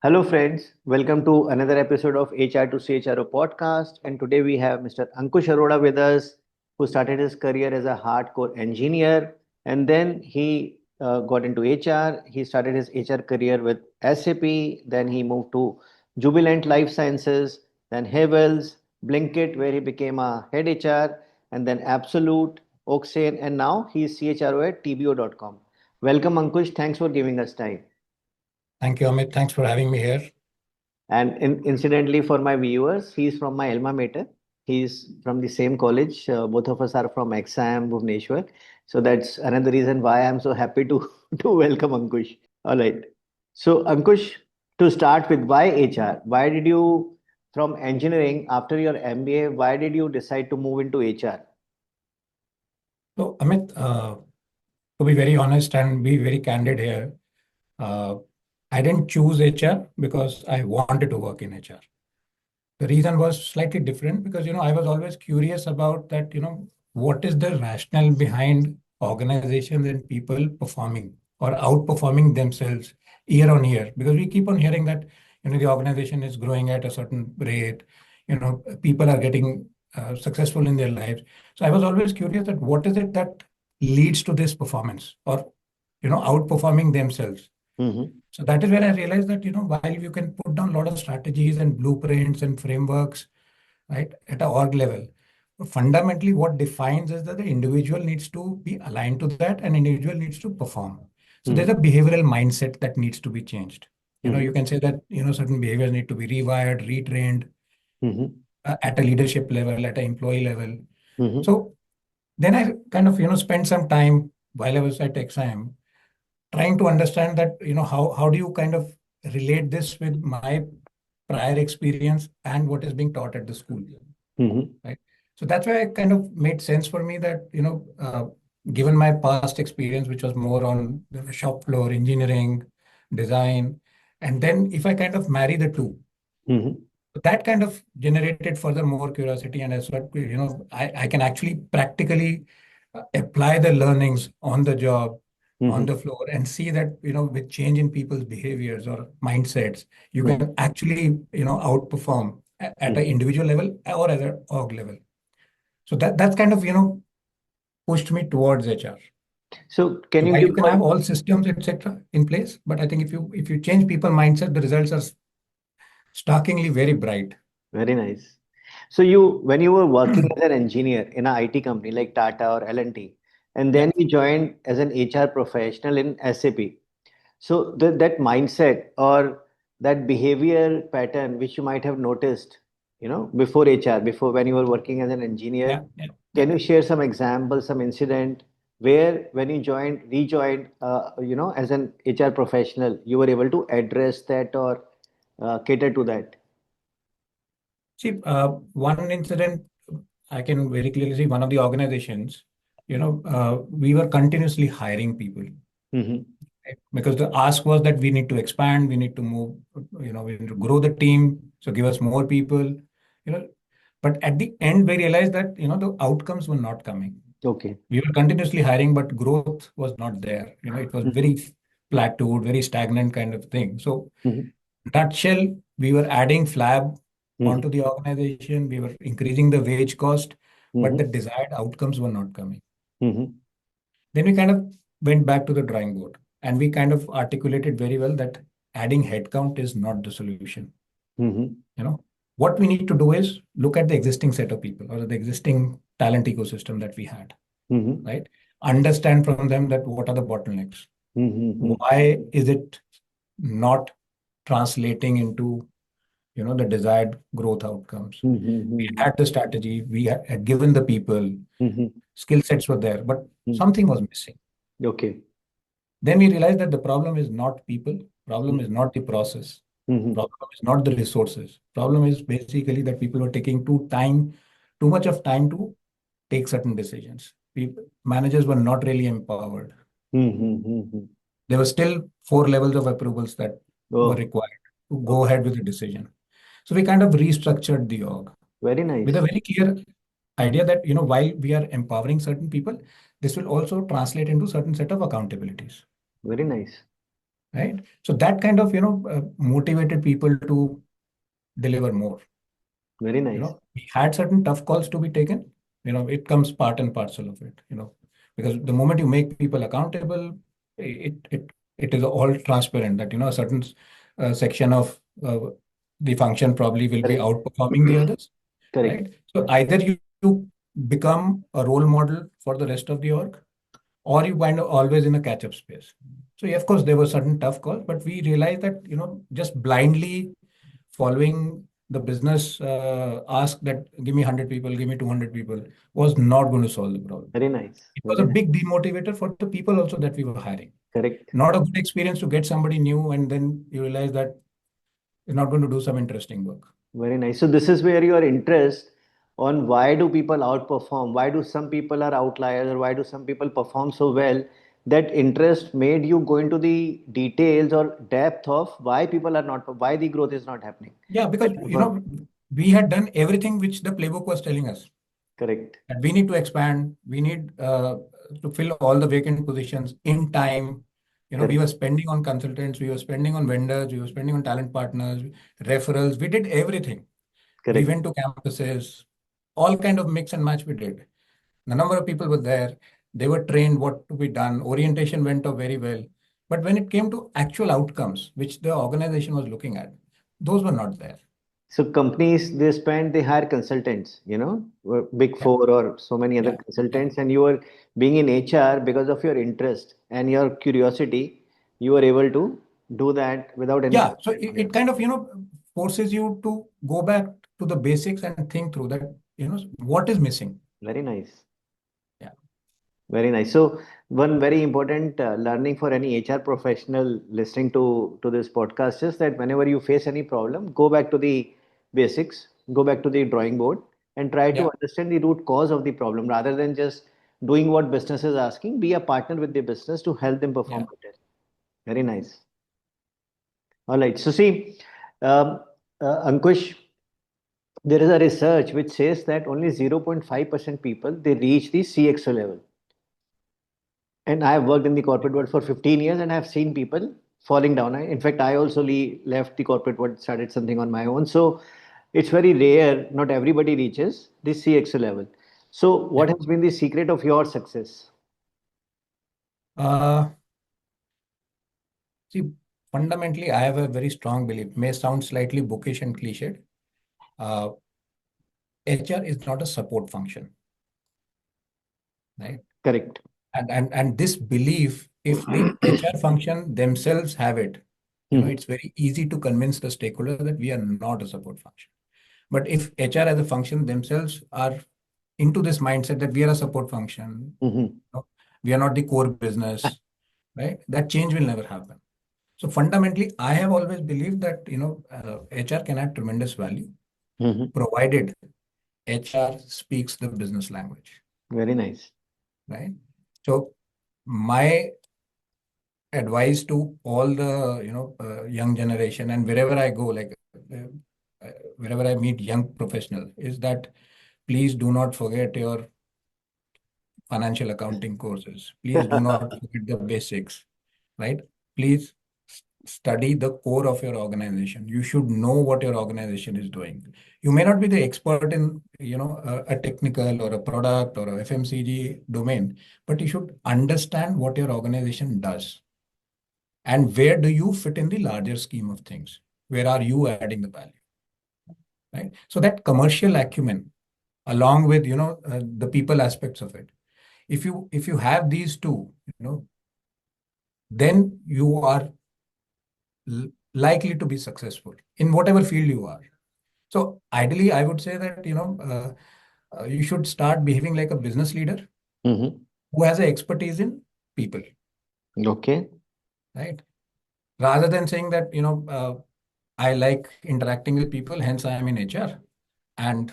Hello, friends. Welcome to another episode of HR to CHRO podcast. And today we have Mr. Ankush Arora with us, who started his career as a hardcore engineer. And then he got into HR. He started his HR career with SAP. Then he moved to Jubilant Life Sciences, then Havels, Blinkit, where he became a head HR, and then Absolute, Oxane, and now he's CHRO at TBO.com. Welcome, Ankush. Thanks for giving us time. Thank you, Amit. Thanks for having me here. And incidentally, for my viewers, he's from my alma mater. He's from the same college. Both of us are from Exam, Bhubaneswar. So that's another reason why I'm so happy to to welcome Ankush. All right. So Ankush, to start with, why HR? Why did you, from engineering after your MBA, why did you decide to move into HR? So, Amit, to be very honest and be very candid here, uh, I didn't choose HR because I wanted to work in HR. The reason was slightly different because, I was always curious about that, what is the rationale behind organizations and people performing or outperforming themselves year on year? Because we keep on hearing that, the organization is growing at a certain rate, people are getting successful in their lives. So I was always curious that what is it that leads to this performance or, outperforming themselves. Mm-hmm. So that is where I realized that, while you can put down a lot of strategies and blueprints and frameworks, right, at a org level, but fundamentally what defines is that the individual needs to be aligned to that and individual needs to perform. So there's a behavioral mindset that needs to be changed. Mm-hmm. You can say that, certain behaviors need to be rewired, retrained Mm-hmm. at a leadership level, at an employee level. Mm-hmm. So then I kind of, spent some time while I was at XIM trying to understand that how do you kind of relate this with my prior experience and what is being taught at the school, Mm-hmm. right? So that's why it kind of made sense for me that given my past experience, which was more on the shop floor engineering design, and then if I kind of marry the two, Mm-hmm. that kind of generated further more curiosity, and as what I can actually practically apply the learnings on the job, on Mm-hmm. the floor, and see that with change in people's behaviors or mindsets, you Mm-hmm. can actually outperform at an Mm-hmm. individual level or at an org level. So that's kind of pushed me towards HR. So can So you while give you can more? have all systems etc. in place, but I think if you change people mindset, the results are starkingly very bright. Very nice. So you, when you were working as an engineer in a IT company like Tata or L&T, and Yeah. then you joined as an HR professional in SAP. So that mindset or that behavior pattern which you might have noticed, before HR, before when you were working as an engineer, Yeah, yeah, yeah. can you share some examples, some incident where when you rejoined, as an HR professional, you were able to address that or cater to that? See, one incident I can very clearly see one of the organizations, we were continuously hiring people, Mm-hmm. right? Because the ask was that we need to expand, we need to move, we need to grow the team, so give us more people, but at the end, we realized that, the outcomes were not coming. Okay. We were continuously hiring, but growth was not there. It was Mhm, very plateaued, very stagnant kind of thing. So mhm, nutshell, we were adding flab mhm, onto the organization, we were increasing the wage cost, but the mhm, desired outcomes were not coming. mhm, Then we kind of went back to the drawing board and we kind of articulated very well that adding headcount is not the solution. mhm, You know, what we need to do is look at the existing set of people or the existing talent ecosystem that we had, mhm, right? Understand from them that what are the bottlenecks? mhm, Why is it not translating into the desired growth outcomes? mhm, We mhm, had the strategy, we had given the people, mhm, skill sets were there, but mhm. something was missing. Okay. Then we realized that the problem is not people, Mhm, problem is not the process, mhm, problem is not the resources. Problem is basically that people were taking too much of time to take certain decisions. Managers were not really empowered. mhm, mhm. There were still four levels of approvals that were Oh, required to go okay. ahead with the decision. So we kind of restructured the org Very with a nice. very clear idea that while we are empowering certain people, this will also translate into certain set of accountabilities. Very nice. right? So that kind of, motivated people to deliver more. Very nice. We had certain tough calls to be taken. It comes part and parcel of it, because the moment you make people accountable, it is all transparent that, a certain section of the function probably will be Correct. outperforming the others, Correct. right? So either you become a role model for the rest of the org, or you wind up always in a catch-up space. So yeah, of course, there were certain tough calls, but we realized that, just blindly following the business ask that give me 100 people, give me 200 people was not going to solve the problem. Very nice. It was Very a nice. big demotivator for the people also that we were hiring. Correct. Not a good experience to get somebody new and then you realize that you're not going to do some interesting work. Very nice. So this is where your interest on why do people outperform? Why do some people are outliers or why do some people perform so well? That interest made you go into the details or depth of why people are not, why the growth is not happening. Yeah, because, That was we had done everything which the playbook was telling us. correct. And we need to expand. We need to fill all the vacant positions in time. We Correct. were spending on consultants, we were spending on vendors, we were spending on talent partners, referrals. We did everything. We Correct. went to campuses, all kind of mix and match we did. The number of people were there. They were trained what to be done. Orientation went off very well. But when it came to actual outcomes, which the organization was looking at, those were not there. So companies they hire consultants, big Yeah, four or so many other yeah, yeah. consultants, and you are being in HR because of your interest and your curiosity, you are able to do that without any Yeah, so commitment it, from your it side. kind of, forces you to go back to the basics and think through that, what is missing. Very nice. Yeah, Very nice. So one very important learning for any HR professional listening to this podcast is that whenever you face any problem, go back to the basics, go back to the drawing board, and try to yeah, understand the root cause of the problem rather than just doing what business is asking. Be a partner with the business to help them perform yeah. better. Very nice. All right. So see, um, Ankush, there is a research which says that only 0.5% people they reach the CXO level. And I have worked in the corporate world for 15 years and I have seen people falling down. In fact, I also left the corporate world, started something on my own. So it's very rare, not everybody reaches the CXO level. So, Yeah. what has been the secret of your success? Uh, See, fundamentally, I have a very strong belief. May sound slightly bookish and cliched. Uh, HR is not a support function, right? Correct. And this belief, if the HR function themselves have it, Mhm. it's very easy to convince the stakeholder that we are not a support function. But if HR as a function themselves are into this mindset that we are a support function, Mhm. we are not the core business, right? That change will never happen. So fundamentally, I have always believed that HR can add tremendous value, Mhm. provided HR speaks the business language, Very nice. right? So my advice to all the young generation and wherever I go, like wherever I meet young professional, is that please do not forget your financial accounting courses. Please do not forget the basics, right? Please study the core of your organization. You should know what your organization is doing. You may not be the expert in, a technical or a product or a FMCG domain, but you should understand what your organization does and where do you fit in the larger scheme of things. Where are you adding the value, right? So that commercial acumen, along with, the people aspects of it. If you have these two, then you are likely to be successful in whatever field you are. So ideally, I would say that you should start behaving like a business leader Mhm. who has an expertise in people, Okay. right? Rather than saying that I like interacting with people, hence I am in HR, and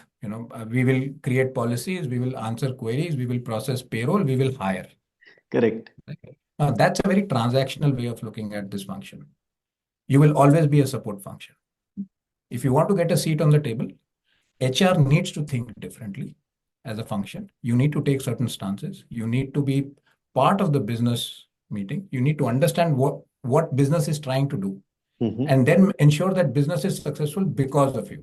we will create policies, we will answer queries, we will process payroll, we will hire. Correct. Right? Now that's a very transactional way of looking at this function. You will always be a support function. If you want to get a seat on the table, HR needs to think differently as a function. You need to take certain stances. You need to be part of the business meeting. You need to understand what business is trying to do, Mm-hmm. and then ensure that business is successful because of you.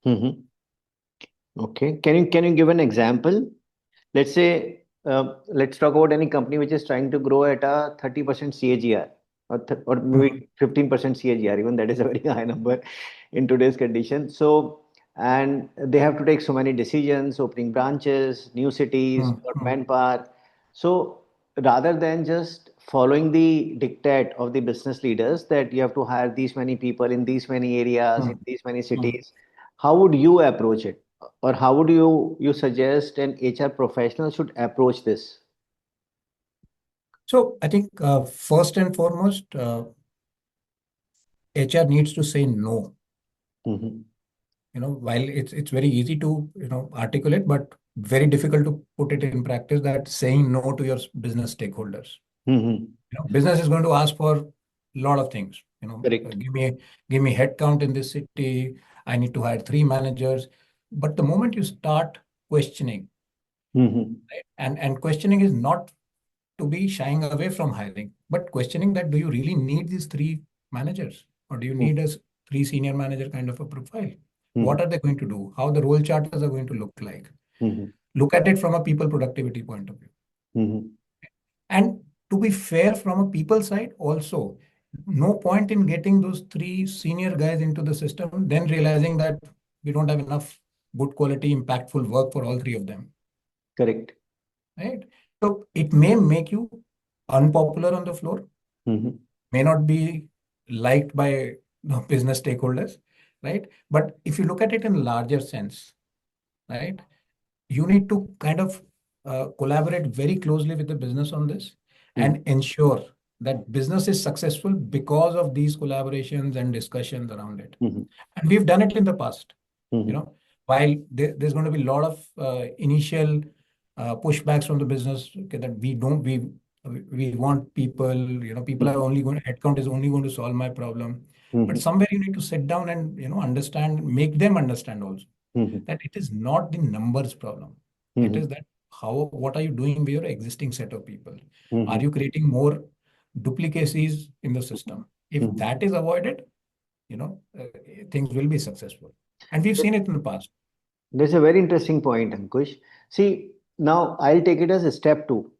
Mm-hmm. Okay. Can you give an example? Let's say, let's talk about any company which is trying to grow at a 30% CAGR, or Mhm. maybe 15% CAGR. Even that is a very high number in today's condition. So, and they have to take so many decisions, opening branches, new cities, or Mhm. manpower. So, rather than just following the dictate of the business leaders that you have to hire these many people in these many areas, in Mhm. these many Mhm. cities, how would you approach it? Or how would you suggest an HR professional should approach this? So I think first and foremost, HR needs to say no. Hmm. While it's very easy to articulate, but very difficult to put it in practice. That saying no to your business stakeholders. Hmm. Business is going to ask for a lot of things. Correct. Give me headcount in this city. I need to hire 3 managers. But the moment you start questioning, Hmm. right, and questioning is not to be shying away from hiring, but questioning that do you really need these 3 managers, or do you need a 3 senior manager kind of a profile? Hmm. What are they going to do? How the role charters are going to look like? Hmm. Look at it from a people productivity point of view. Hmm. And to be fair, from a people side also, no point in getting those 3 senior guys into the system, then realizing that we don't have enough good quality, impactful work for all 3 of them, Correct. right? So it may make you unpopular on the floor, Hmm. may not be liked by the business stakeholders, right? But if you look at it in a larger sense, right, you need to kind of collaborate very closely with the business on this Hmm. and ensure that business is successful because of these collaborations and discussions around it. Hmm. And we've done it in the past. you Hmm. know while there's going to be a lot of initial pushbacks from the business, okay, that we want people, people are only going, headcount is only going to solve my problem. But Hmm. somewhere you need to sit down and understand, make them understand also Hmm. that it is not the numbers problem. It Hmm. is that what are you doing with your existing set of people? Are Hmm. you creating more duplicacies in the system? If Hmm. that is avoided, you know, uh, things will be successful. And we've seen it in the past. That's a very interesting point, Ankush. See, now I'll take it as a step two.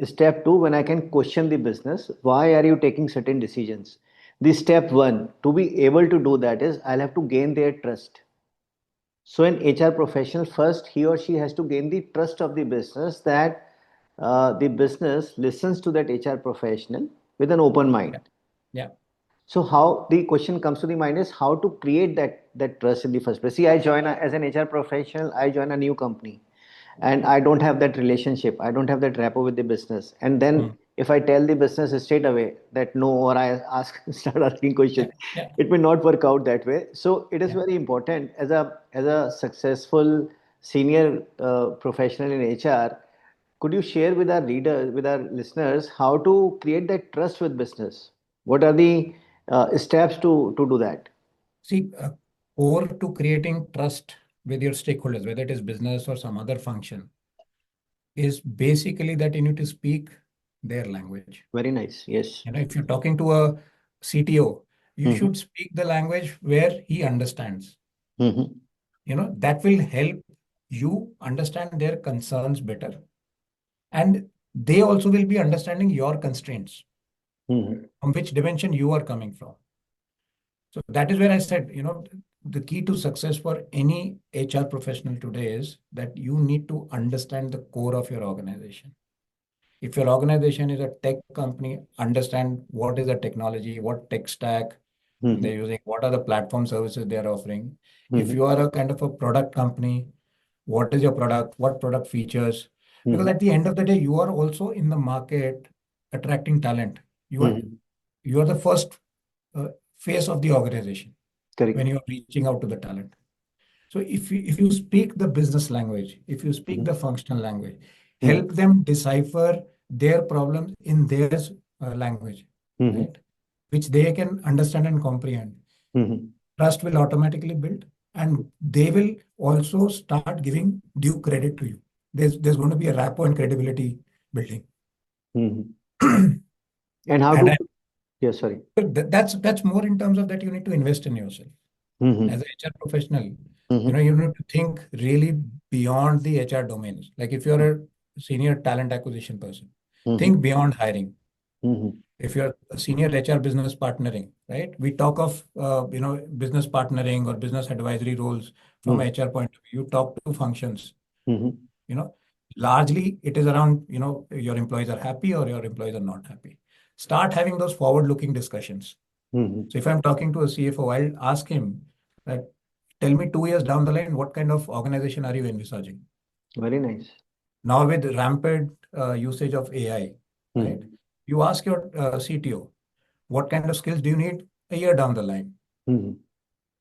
Step two, when I can question the business, why are you taking certain decisions? The step one, to be able to do that is I'll have to gain their trust. So, an HR professional, first he or she has to gain the trust of the business that the business listens to that HR professional with an open Yeah. mind. Yeah. So, how the question comes to the mind is how to create that trust in the first place. See, as an HR professional, I join a new company, and I don't have that relationship. I don't have that rapport with the business. And then Mm. if I tell the business straight away that no, or I ask start asking Yeah. questions, Yeah. it may not work out that way. So it is Yeah. very important as a successful senior professional in HR. Could you share with our readers, with our listeners, how to create that trust with business? What are the steps to do that? See, core to creating trust with your stakeholders, whether it is business or some other function, is basically that you need to speak their language. Very nice. Yes. If you're talking to a CTO, you Mm-hmm. should speak the language where he understands. Mm-hmm. That will help you understand their concerns better. And they also will be understanding your constraints, Mm-hmm. from which dimension you are coming from. So that is where I said, the key to success for any HR professional today is that you need to understand the core of your organization. If your organization is a tech company, understand what is the technology, what tech stack Mm-hmm. they're using, what are the platform services they are offering. If Mm-hmm. you are a kind of a product company, what is your product, what product features? Because Mm-hmm. at the end of the day, you are also in the market attracting talent. You are Mm-hmm. you are the first uh, face of the organization when Correct. you're reaching out to the talent. So if you speak the business language, if you speak Mm-hmm. the functional language, Mm-hmm. help them decipher their problems in their language, Mm-hmm. right? Which they can understand and comprehend. Mm-hmm. Trust will automatically build, and they will also start giving due credit to you. There's going to be a rapport and credibility building. Mm-hmm. And And how I, to? Yeah, sorry. But that's more in terms of that you need to invest in yourself Mm-hmm. as a HR professional. Mm-hmm. You need to think really beyond the HR domains. Like if you're a senior talent acquisition person, Mm-hmm. think beyond hiring. Mm-hmm. If you're a senior HR business partnering, right? We talk of business partnering or business advisory roles from HR point of view. You talk to functions. Mm-hmm. You know, largely it is around your employees are happy or your employees are not happy. Start having those forward-looking discussions. Mm-hmm. So if I'm talking to a CFO, I'll ask him that, tell me 2 years down the line, what kind of organization are you envisaging? Very nice. Now with rampant usage of AI, right? Mm-hmm. You ask your CTO, what kind of skills do you need a year down the line, Mm-hmm.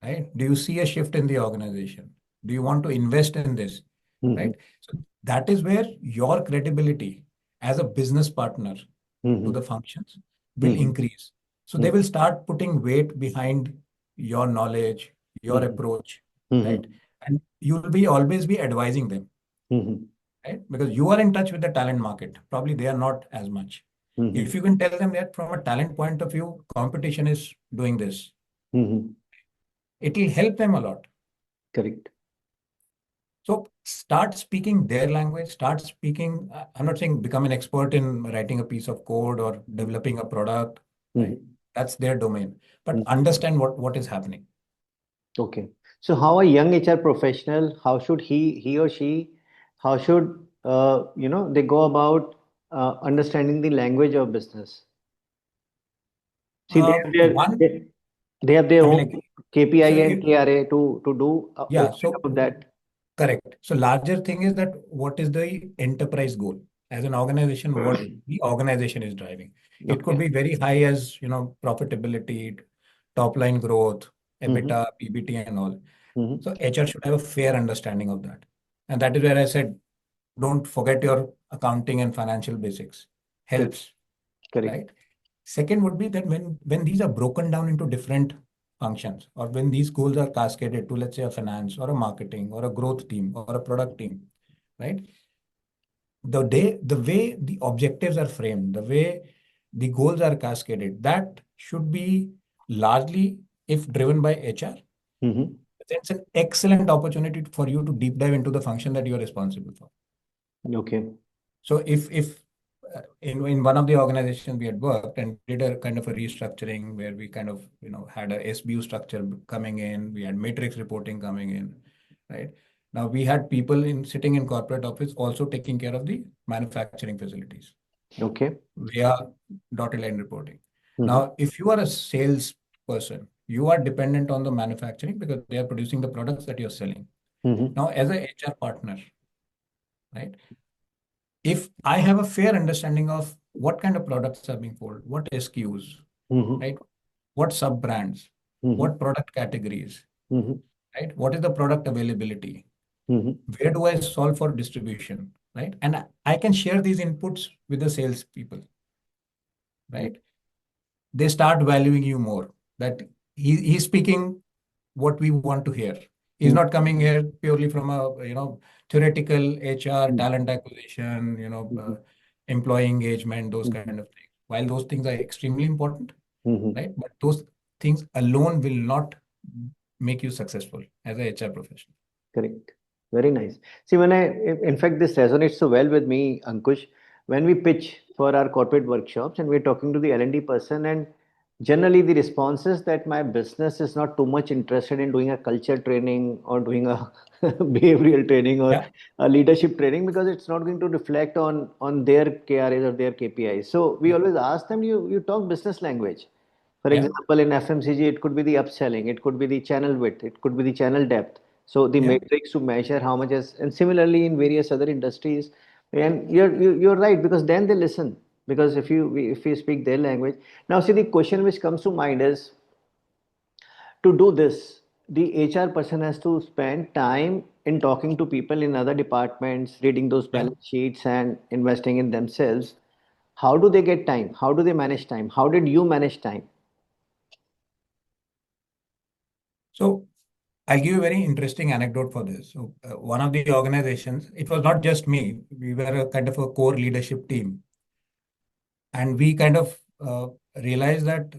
right? Do you see a shift in the organization? Do you want to invest in this, Mm-hmm. right? So that is where your credibility as a business partner to Mm-hmm. the functions will Mm-hmm. increase. So they will start putting weight behind your knowledge, your Mm-hmm. approach, right? Mm-hmm. And you'll be always be advising them, Mm-hmm. right? Because you are in touch with the talent market. Probably they are not as much. Mm-hmm. If you can tell them that from a talent point of view, competition is doing this, Mm-hmm. it will help them a lot. Correct. So start speaking their language, start speaking. I'm not saying become an expert in writing a piece of code or developing a product, right? Mm-hmm. That's their domain. But Mm-hmm. understand what is happening. Okay. So how a young HR professional, how should he or she, how should they go about understanding the language of business? See, One, they have their I mean, own like, KPI so and KRA to do over yeah, and so above that. correct. So larger thing is that what is the enterprise goal as an organization? What the organization is driving? It could Okay. be very high as profitability, top line growth, Mm-hmm. EBITDA, PBT, and all. Mm-hmm. So HR should have a fair understanding of that. And that is where I said, don't forget your accounting and financial basics. Correct. Helps, Correct. right? Second would be that when these are broken down into different functions, or when these goals are cascaded to, let's say, a finance or a marketing or a growth team or a product team, right? The way the objectives are framed, the way the goals are cascaded, that should be largely, if driven by HR, Mm-hmm. it's an excellent opportunity for you to deep dive into the function that you are responsible for. Okay. So if in one of the organizations we had worked and did a kind of a restructuring where we kind of had a SBU structure coming in, we had matrix reporting coming in, right? Now we had people in sitting in corporate office also taking care of the manufacturing facilities Okay. via dotted line reporting. Mm-hmm. Now, if you are a sales person, you are dependent on the manufacturing because they are producing the products that you're selling. Mm-hmm. Now, as a HR partner, right? If I have a fair understanding of what kind of products are being sold, what SKUs, Mm-hmm. right? What sub brands, Mm-hmm. what product categories, Mm-hmm. right? What is the product availability? Mm-hmm. Where do I solve for distribution, right? And I can share these inputs with the sales people, right? They start valuing you more. That he's speaking what we want to hear. He's not coming here purely from a theoretical HR, talent acquisition, Mm-hmm. employee engagement, those Mm-hmm. kind of things. While those things are extremely important, Mm-hmm. right? But those things alone will not make you successful as a HR professional. Correct. Very nice. See, in fact, this resonates so well with me, Ankush, when we pitch for our corporate workshops and we're talking to the L&D person, and generally the response is that my business is not too much interested in doing a culture training or doing a behavioral training or Yeah, a leadership training because it's not going to reflect on their KRAs or their KPIs. So we yeah, always ask them, you talk business language. For yeah, example, in FMCG, it could be the upselling, it could be the channel width, it could be the channel depth. So the yeah. matrix to measure how much is, and similarly in various other industries. And you're right because then they listen because if you speak their language. Now, see the question which comes to mind is to do this, the HR person has to spend time in talking to people in other departments, reading those Yeah. balance sheets, and investing in themselves. How do they get time? How do they manage time? How did you manage time? So I'll give you a very interesting anecdote for this. So, one of the organizations, it was not just me, we were a kind of a core leadership team. And we kind of realized that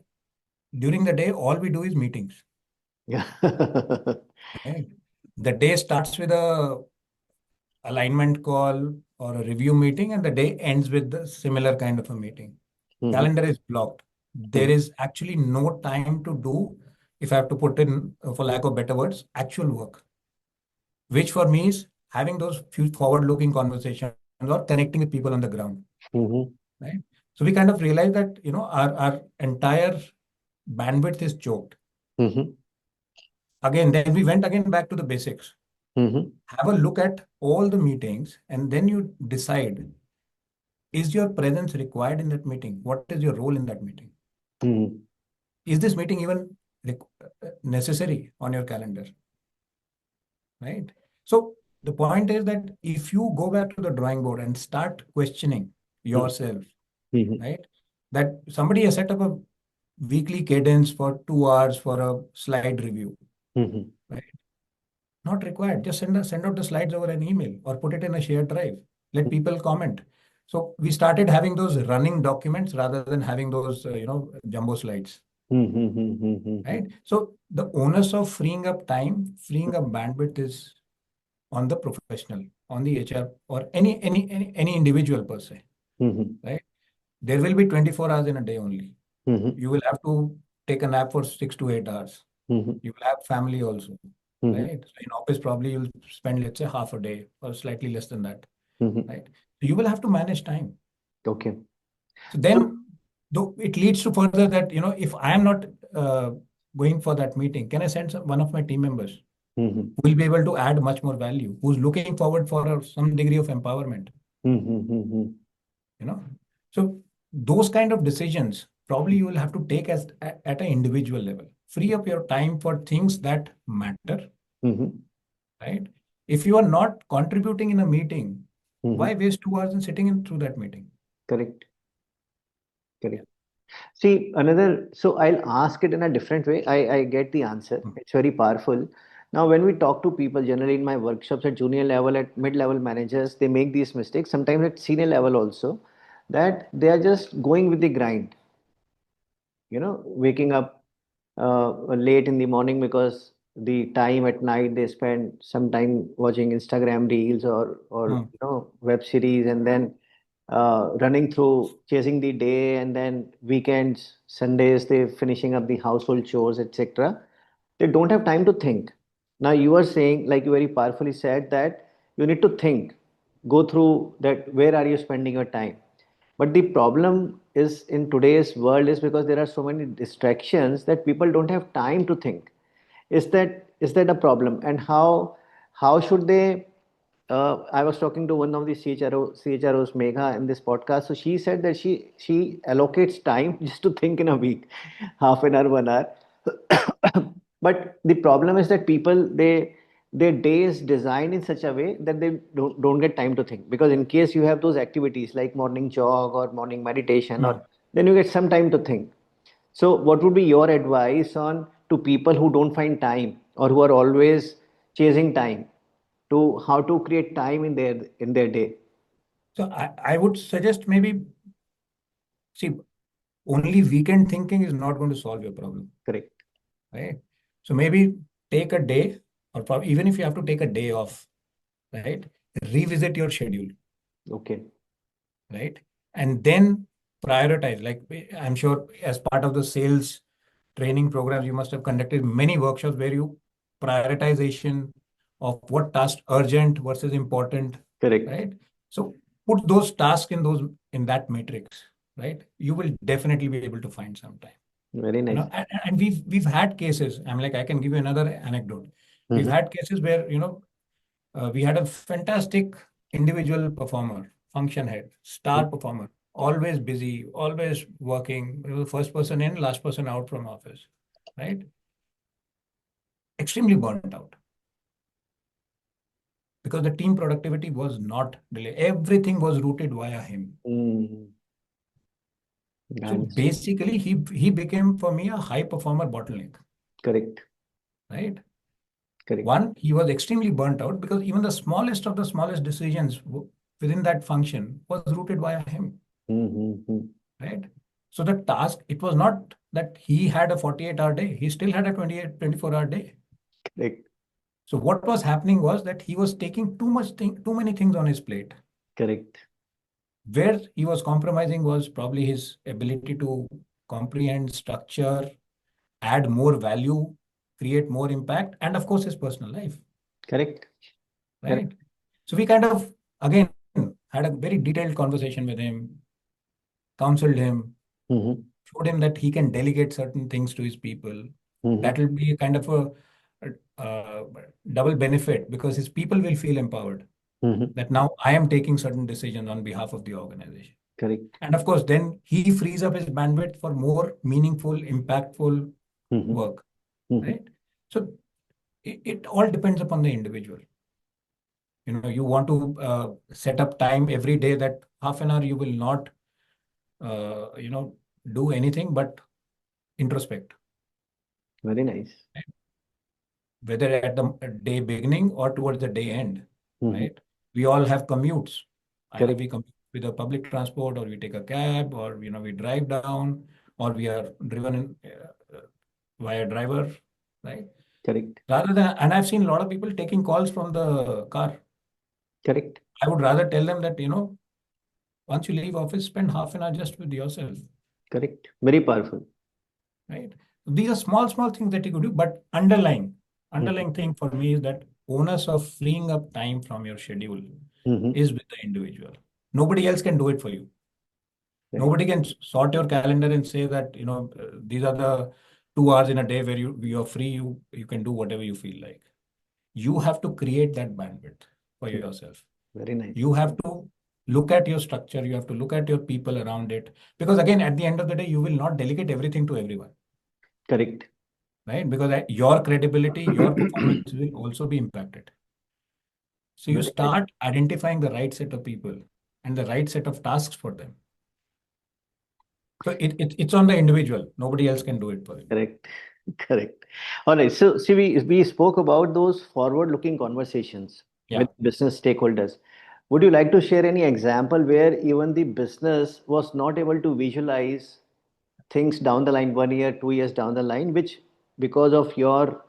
during the day, all we do is meetings. Yeah. Right? The day starts with a alignment call or a review meeting, and the day ends with the similar kind of a meeting. Mhm, Calendar is blocked. There mhm, is actually no time to do, if I have to put in, for lack of better words, actual work, which for me is having those few forward-looking conversations or connecting with people on the ground, mhm, right? So we kind of realize that, our entire bandwidth is choked. mhm, Again, then we went again back to the basics. mhm, Have a look at all the meetings, and then you decide, is your presence required in that meeting? What is your role in that meeting? mhm, Is this meeting even necessary on your calendar? Right? So the point is that if you go back to the drawing board and start questioning mhm, yourself, mhm, right? That somebody has set up a weekly cadence for 2 hours for a slide review, mhm, right? Not required. Just send out the slides over an email or put it in a shared drive. Let people comment. So we started having those running documents rather than having those, jumbo slides, mhm, mhm, right? mhm, So the onus of freeing up time, freeing up bandwidth is on the professional, on the HR, or any individual per se, mhm, right? There will be 24 hours in a day only. mhm, You will have to take a nap for 6 to 8 hours. mhm, You will have family also, mhm, right? So in office, probably you'll spend, let's say, half a day or slightly less than that, mhm. right? So you will have to manage time. Okay. So So, then, though it leads to further that, if I am not uh, going for that meeting, can I send one of my team members mhm, who will be able to add much more value, who's looking forward for some degree of empowerment, mhm, mhm, you know? So those kind of decisions probably you will have to take at an individual level. Free up your time for things that matter, mhm, right? If you are not contributing in a meeting, mhm. why waste 2 hours in sitting in through that meeting? Correct. Yeah. Correct. See, so I'll ask it in a different way. I get the answer. Mm. It's very powerful. Now, when we talk to people, generally in my workshops at junior level, at mid-level managers, they make these mistakes, sometimes at senior level also, that they are just going with the grind, waking up late in the morning because the time at night they spend some time watching Instagram reels or Mm. web series, and then running through chasing the day, and then weekends, Sundays, they finishing up the household chores, etc. They don't have time to think. Now you are saying, like you very powerfully said, that you need to think, go through that, where are you spending your time. But the problem is in today's world is because there are so many distractions that people don't have time to think. Is that a problem? And how should they? I was talking to one of the CHROs, Megha, in this podcast. So she said that she allocates time just to think in a week, half an hour, 1 hour. But the problem is that people, their day is designed in such a way that they don't get time to think, because in case you have those activities like morning jog or morning meditation, or Mm. then you get some time to think. So what would be your advice on to people who don't find time or who are always chasing time, to how to create time in their day? So I would suggest, maybe, see, only weekend thinking is not going to solve your problem, Correct. right? So maybe take a day, or even if you have to take a day off, right? Revisit your schedule, Okay. right? And then prioritize. Like, I'm sure as part of the sales training programs, you must have conducted many workshops where you prioritization of what tasks urgent versus important, Correct. right? So put those tasks in that matrix, right? You will definitely be able to find some time. Very nice. And we've had cases. I'm like, I can give you another anecdote. We've Mm-hmm. had cases where, we had a fantastic individual performer, function head, star performer, always busy, always working, first person in, last person out from office, right? Extremely burnt out because the team productivity was not delayed. Everything was routed via him. Mm-hmm. I So understand. basically, he became for me a high performer bottleneck, Correct. right? Correct. One, he was extremely burnt out because even the smallest of the smallest decisions within that function was routed via him, Mm-hmm. right? So the task, it was not that he had a 48-hour day. He still had a 24-hour day. Correct. So what was happening was that he was taking too many things on his plate. Correct. Where he was compromising was probably his ability to comprehend, structure, add more value, create more impact, and of course his personal life, Correct. Correct. right? So we kind of again had a very detailed conversation with him, counseled him, Mm-hmm. showed him that he can delegate certain things to his people. Mm-hmm. That will be a kind of a double benefit because his people will feel empowered Mm-hmm. that now I am taking certain decisions on behalf of the organization. Correct. And of course, then he frees up his bandwidth for more meaningful, impactful Mm-hmm. work, Mm-hmm. right? So it all depends upon the individual. You want to set up time every day that half an hour you will not, uh, you know, do anything but introspect, Very nice. right? Whether at the day beginning or towards the day end, Mm-hmm. right? We all have commutes. Either Correct. we commute with a public transport, or we take a cab, or we drive down, or we are driven via driver, right? Correct. Rather than, and I've seen a lot of people taking calls from the car. Correct. I would rather tell them that, once you leave office, spend half an hour just with yourself, Correct. Very powerful. right? These are small things that you could do, but Mm-hmm. underlying thing for me is that onus of freeing up time from your schedule Mm-hmm. is with the individual. Nobody else can do it for you. Right. Nobody can sort your calendar and say that, these are the 2 hours in a day where you're free, you can do whatever you feel like. You have to create that bandwidth for Correct. yourself. Very nice. You have to look at your structure, you have to look at your people around it. Because again, at the end of the day, you will not delegate everything to everyone, Correct. right? Because your credibility, your performance will also be impacted. So you Very nice. start identifying the right set of people and the right set of tasks for them. So it's on the individual. Nobody else can do it for you. Correct. Correct. All right. So, see, we spoke about those forward-looking conversations with Yeah. business stakeholders. Would you like to share any example where even the business was not able to visualize things down the line, 1 year, 2 years down the line, which because of your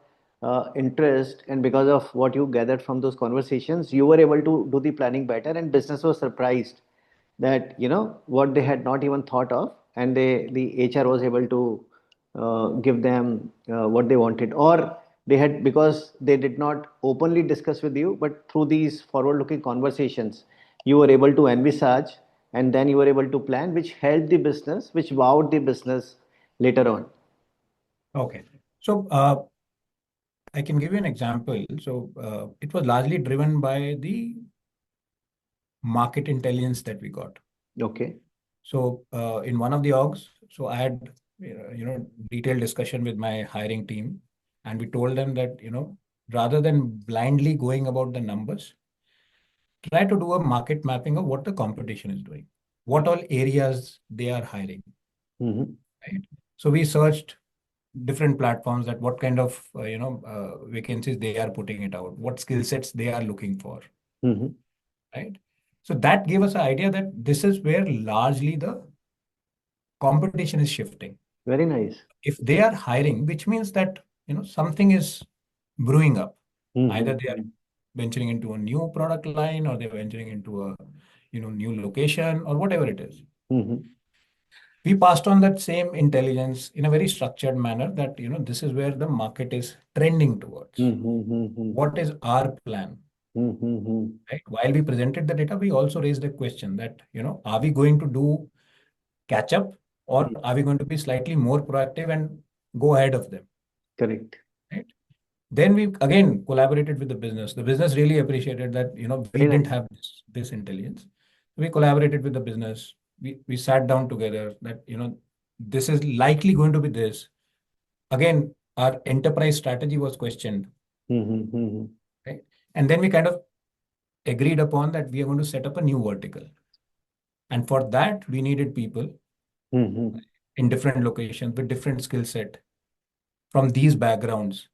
interest and because of what you gathered from those conversations, you were able to do the planning better, and business was surprised that what they had not even thought of, and the HR was able to give them what they wanted, or they had, because they did not openly discuss with you, but through these forward looking conversations you were able to envisage, and then you were able to plan, which helped the business, which wowed the business later on. Okay. So I can give you an example. So it was largely driven by the market intelligence that we got. Okay. So in one of the orgs, so I had detailed discussion with my hiring team, and we told them that rather than blindly going about the numbers, try to do a market mapping of what the competition is doing, what all areas they are hiring, Mm-hmm. right? So we searched different platforms that what kind of vacancies they are putting it out, what skill sets they are looking for, Mm-hmm. right? So that gave us an idea that this is where largely the competition is shifting. Very nice. If they are hiring, which means that something is brewing up. Either they are Mm-hmm. venturing into a new product line, or they're venturing into a new location, or whatever it is. Mm-hmm. We passed on that same intelligence in a very structured manner that this is where the market is trending towards. Mm-hmm. What is our plan? Mm-hmm. Right? While we presented the data, we also raised a question that are we going to do catch up, or are we going to be slightly more proactive and go ahead of them? Correct. Right? Then we again collaborated with the business. The business really appreciated that we Very didn't nice. have this intelligence. We collaborated with the business. We sat down together that this is likely going to be this. Again, our enterprise strategy was questioned, Mm-hmm. right? And then we kind of agreed upon that we are going to set up a new vertical. And for that, we needed people Mm-hmm. in different locations with different skill set from these backgrounds,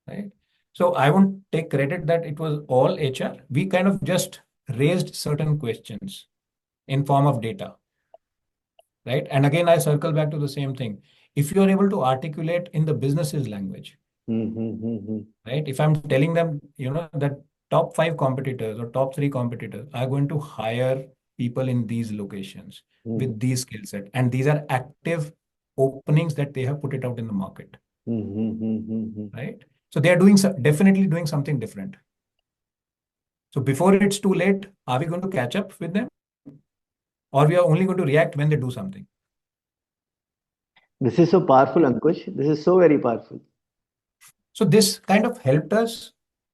right? So I won't take credit that it was all HR. We kind of just raised certain questions in form of data, right? And again, I circle back to the same thing. If you are able to articulate in the business's language, Mm-hmm. right? If I'm telling them, that top five competitors or top three competitors are going to hire people in these locations Mm-hmm. with these skill set, and these are active openings that they have put it out in the market, Mm-hmm. right? So they are definitely doing something different. So before it's too late, are we going to catch up with them, or we are only going to react when they do something? This is so powerful, Ankush. This is so very powerful. So this kind of helped us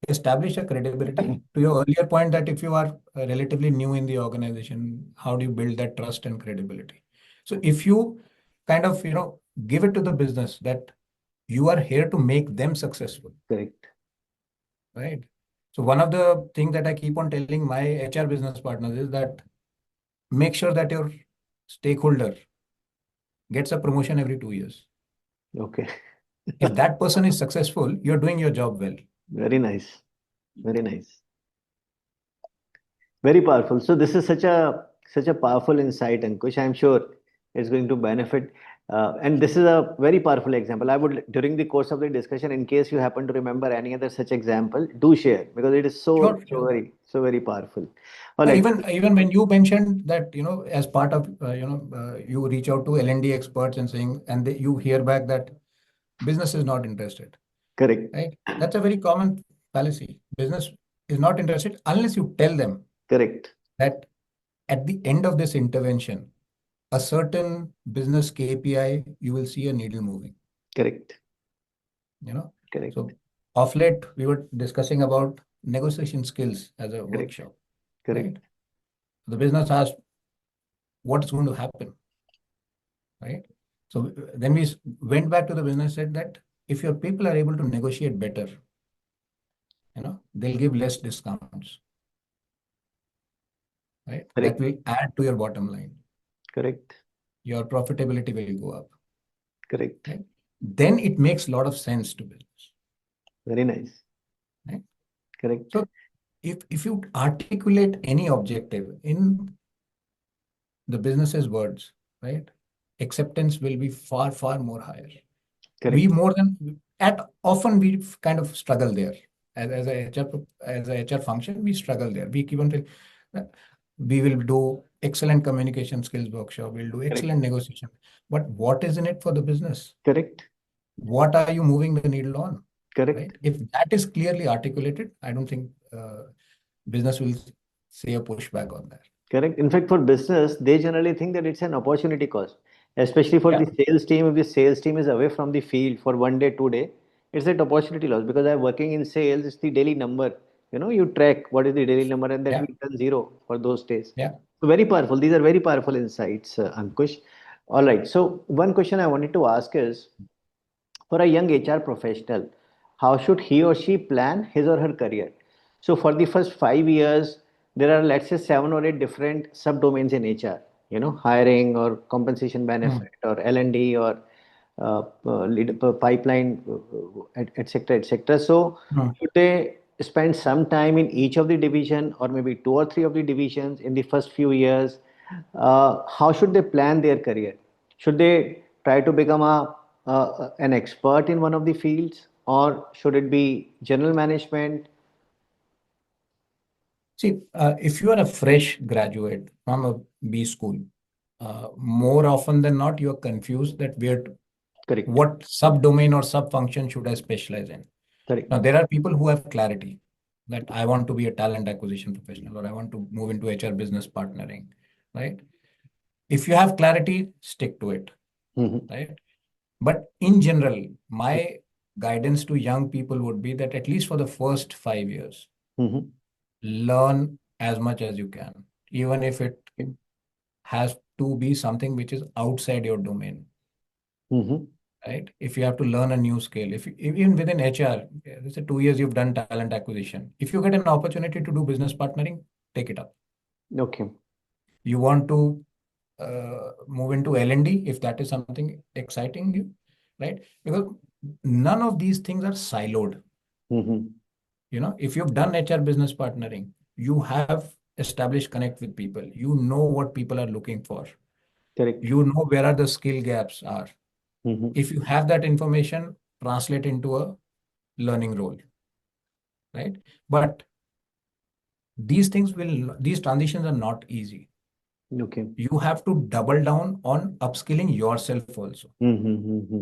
establish a credibility. To your earlier point that if you are relatively new in the organization, how do you build that trust and credibility? So if you kind of, give it to the business that you are here to make them successful, Correct. right? So one of the things that I keep on telling my HR business partners is that make sure that your stakeholder gets a promotion every 2 years. Okay. If that person is successful, you're doing your job well. Very nice. Very nice. Very powerful. So this is such a powerful insight, Ankush. I'm sure it's going to benefit. And this is a very powerful example. I would, during the course of the discussion, in case you happen to remember any other such example, do share because it is Sure, so sure. very powerful. All No, right. even when you mentioned that, as part of, you reach out to L&D experts and saying, and you hear back that business is not interested, Correct. right? That's a very common fallacy. Business is not interested unless you tell them Correct. that at the end of this intervention, a certain business KPI, you will see a needle moving, Correct. you know. Correct. So of late, we were discussing about negotiation skills as a Correct. workshop, Correct. right? The business asked, what is going to happen? Right? So then we went back to the business, said that if your people are able to negotiate better, they'll give less discounts, right? That Correct. will add to your bottom line. Correct. Your profitability will go up, Correct. right? Then it makes a lot of sense to business, Very nice. right? Correct. So if you articulate any objective in the business's words, right, acceptance will be far, far more higher. We Correct. more than at often we kind of struggle there as a HR function. We struggle there. We keep on telling that we will do excellent communication skills workshop. We'll do Correct. excellent negotiation. But what is in it for the business? Correct. What are you moving the needle on? Right? Correct. If that is clearly articulated, I don't think business will say a pushback on that. Correct. In fact, for business, they generally think that it's an opportunity cost, especially for Yeah. the sales team. If the sales team is away from the field for 1 day, 2 day, it's an opportunity loss because I'm working in sales. It's the daily number. You track what is the daily number, and that Yeah. will turn zero for those days. Yeah. So very powerful. These are very powerful insights, Ankush. All right. So one question I wanted to ask is, for a young HR professional, how should he or she plan his or her career? So for the first 5 years, there are, let's say, 7 or 8 different subdomains in HR, hiring or compensation Hmm. benefit or L&D or pipeline, etc., etc. So Hmm. should they spend some time in each of the division or maybe two or three of the divisions in the first few years? How should they plan their career? Should they try to become an expert in one of the fields, or should it be general management? See, if you are a fresh graduate from a B school, more often than not, you are confused that Correct. what subdomain or sub-function should I specialize in? Now, Correct. there are people who have clarity that I want to be a talent acquisition professional or I want to move into HR business partnering, right? If you have clarity, stick to it, Mhm. right? But in general, my guidance to young people would be that at least for the first 5 years, Mhm. learn as much as you can, even if it has to be something which is outside your domain, Mhm. right? If you have to learn a new skill, even within HR, let's say 2 years you've done talent acquisition. If you get an opportunity to do business partnering, take it up. Okay. You want to move into L&D if that is something exciting you, right? Because none of these things are siloed. Mhm. If you've done HR business partnering, you have established connect with people. You know what people are looking for. Correct. You know where are the skill gaps are. Mm-hmm. If you have that information, translate into a learning role, right? But these transitions are not easy. Okay. You have to double down on upskilling yourself also, Mm-hmm. Mm-hmm.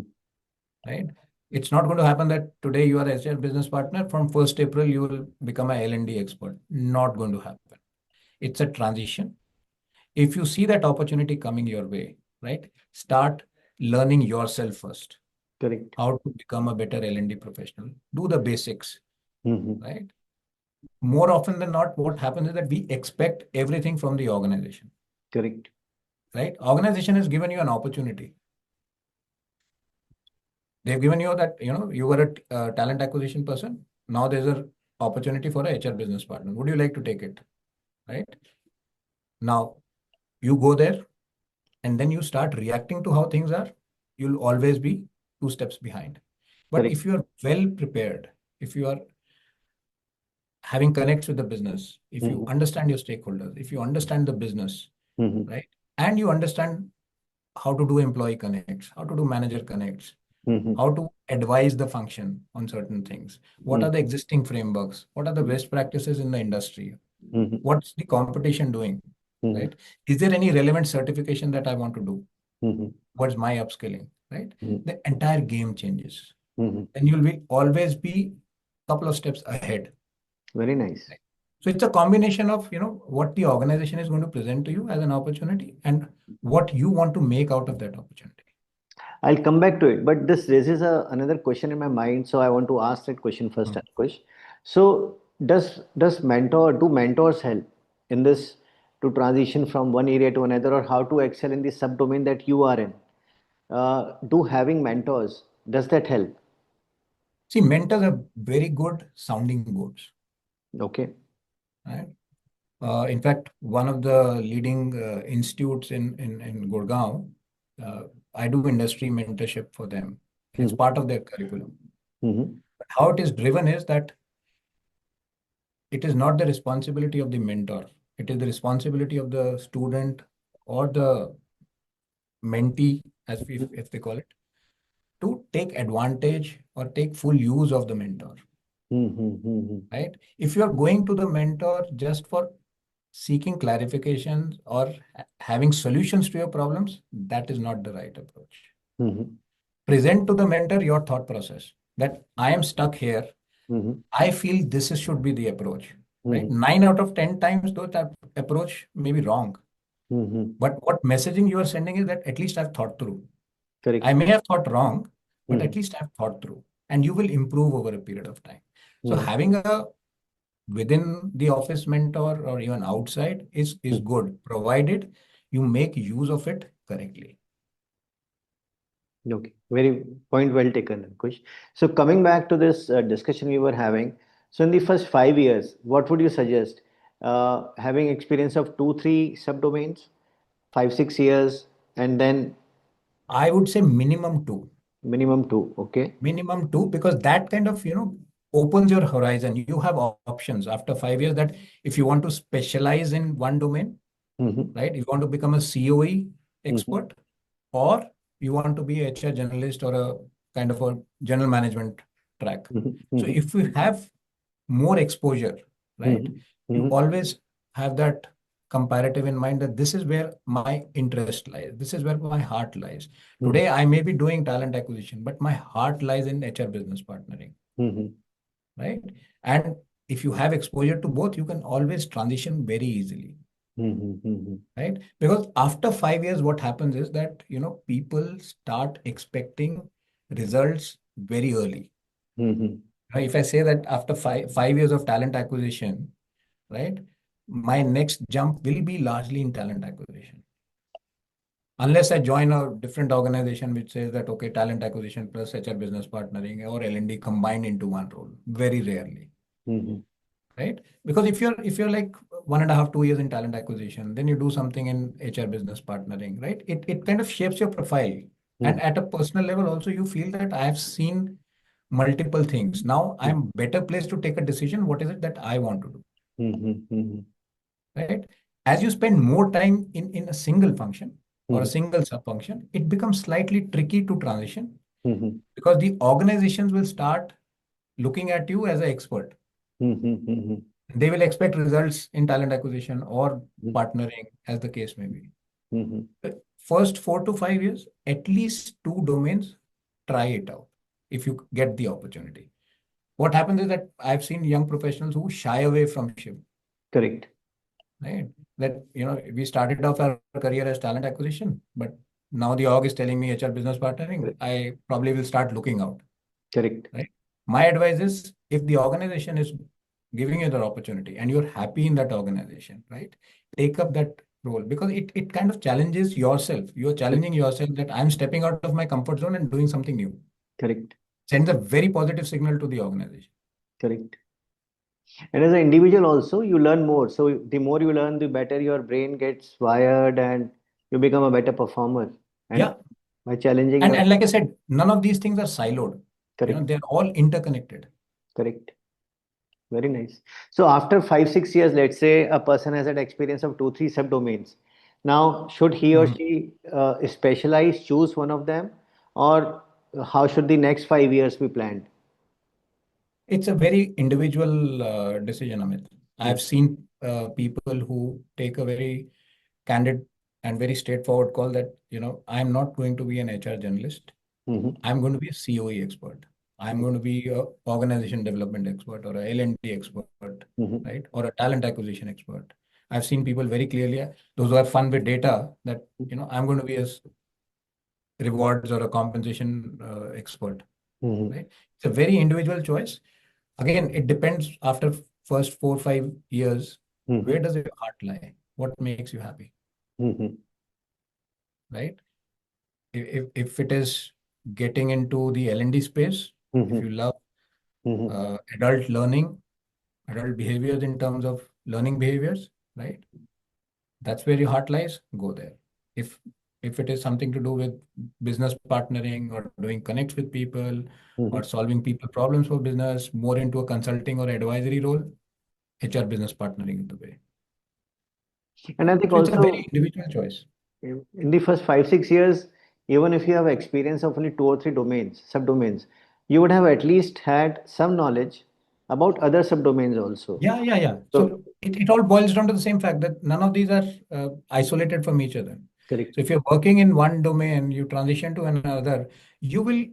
right? It's not going to happen that today you are HR business partner, from 1st April you will become a L&D expert. Not going to happen. It's a transition. If you see that opportunity coming your way, right, start learning yourself first. Correct. How to become a better L&D professional. Do the basics, Mm-hmm. right? More often than not, what happens is that we expect everything from the organization, Correct. right? Organization has given you an opportunity. They've given you that, you were a talent acquisition person. Now there's an opportunity for a HR business partner. Would you like to take it, right? Now you go there and then you start reacting to how things are. You'll always be 2 steps behind. But Correct. if you are well prepared, if you are having connects with the business, if you Mm-hmm. understand your stakeholders, if you understand the business, Mm-hmm. right, and you understand how to do employee connects, how to do manager connects, Mm-hmm. how to advise the function on certain things, what are the existing frameworks, what are the best practices in the industry, Mm-hmm. what's the competition doing, Mm-hmm. right? Is there any relevant certification that I want to do? Mm-hmm. What's my upskilling, right? Mm-hmm. The entire game changes. Mm-hmm. And you'll be always be a couple of steps ahead. Very nice. Right? So it's a combination of, what the organization is going to present to you as an opportunity and what you want to make out of that opportunity. I'll come back to it, but this raises another question in my mind, so I want to ask that question first, Mm. Ankush. So, do mentors help in this to transition from one area to another, or how to excel in the subdomain that you are in? Do having mentors, does that help? See, mentors are very good sounding boards, Okay. right? In fact, one of the leading institutes in Gurgaon, uh, I do industry mentorship for them. It's Mm-hmm. part of their curriculum. Mm-hmm. But how it is driven is that it is not the responsibility of the mentor. It is the responsibility of the student or the mentee, as if they call it, to take advantage or take full use of the mentor, Mm-hmm. right? If you are going to the mentor just for seeking clarifications or having solutions to your problems, that is not the right approach. Mm-hmm. Present to the mentor your thought process that I am stuck here. Mm-hmm. I feel should be the approach, right? Mm-hmm. 9 out of 10 times, though, that approach may be wrong. Mm-hmm. But what messaging you are sending is that at least I've thought through. I Correct. may have thought wrong, but Mm-hmm. at least I've thought through, and you will improve over a period of time. So Mm-hmm. having a within the office mentor or even outside is good, provided you make use of it correctly. Okay, very point well taken, Ankush. So coming back to this discussion we were having, so in the first 5 years, what would you suggest? Having experience of two, three subdomains, 5, 6 years, and then I would say minimum two. minimum two. Okay. Minimum two, because that kind of, opens your horizon. You have options after 5 years that if you want to specialize in one domain, Mm-hmm. right? You want to become a COE Mm-hmm. expert, or you want to be a HR generalist or a kind of a general management track. So Mm-hmm. if you have more exposure, right, Mm-hmm. you Mm-hmm. always have that comparative in mind that this is where my interest lies. This is where my heart lies. Today, I may be doing talent acquisition, but my heart lies in HR business partnering, Mm-hmm. right? And if you have exposure to both, you can always transition very easily, Mm-hmm. Mm-hmm. right? Because after 5 years, what happens is that, people start expecting results very early. Mm-hmm. Right? If I say that after five years of talent acquisition, right, my next jump will be largely in talent acquisition. Unless I join a different organization which says that, okay, talent acquisition plus HR business partnering or L&D combined into one role. Very rarely, Mm-hmm. right? Because if you're like 1.5, 2 years in talent acquisition, then you do something in HR business partnering, right? It kind of shapes your profile. And at a personal level, also you feel that I have seen multiple things. Now I'm better placed to take a decision. What is it that I want to do? Mm-hmm. Mm-hmm. Right? As you spend more time in a single function, or a Mhm. single sub-function, it becomes slightly tricky to transition Mhm. because the organizations will start looking at you as an expert. Mhm. Mhm. They will expect results in talent acquisition or Mhm. partnering, as the case may be. Mhm. The first 4 to 5 years, at least two domains, try it out if you get the opportunity. What happens is that I've seen young professionals who shy away from shift, Correct. right? That, we started off our career as talent acquisition, but now the org is telling me HR business partnering, Correct. I probably will start looking out, Correct. right? My advice is if the organization is giving you that opportunity and you're happy in that organization, right? Take up that role because it kind of challenges yourself. You're Correct. challenging yourself that I'm stepping out of my comfort zone and doing something new. Correct. Sends a very positive signal to the organization. Correct. And as an individual also, you learn more. So the more you learn, the better your brain gets wired and you become a better performer. And Yeah. by challenging And, your and like I said, none of these things are siloed. correct, They're all interconnected. correct. Very nice. So after 5, 6 years, let's say a person has had experience of 2, 3 subdomains. Now, should he or Mhm. she specialize, choose one of them, or how should the next 5 years be planned? It's a very individual decision, Amit. Mm-hmm. I've seen people who take a very candid and very straightforward call that, I'm not going to be an HR journalist. Mm-hmm. I'm going to be a COE expert. I'm going to be a organization development expert or a L&D expert, Mm-hmm. right? Or a talent acquisition expert. I've seen people very clearly, those who have fun with data, that, I'm going to be a rewards or a compensation expert, Mm-hmm. right? It's a very individual choice. Again, it depends after first 4 or 5 years, Mm-hmm. where does your heart lie? What makes you happy, Mm-hmm. right? If it is getting into the L&D space, if Mm-hmm. you love Mm-hmm. adult learning, adult behaviors in terms of learning behaviors, right? That's where your heart lies, go there. If if it is something to do with business partnering or doing connects with people Mm-hmm. or solving people problems for business, more into a consulting or advisory role, HR business partnering is the way. And I think So it's a very also individual choice. in the first 5, 6 years, even if you have experience of only 2 or 3 domains, subdomains, you would have at least had some knowledge about other subdomains also. Yeah, yeah, yeah. So, So it all boils down to the same fact that none of these are isolated from each other. correct. So if you're working in one domain, you transition to another, you will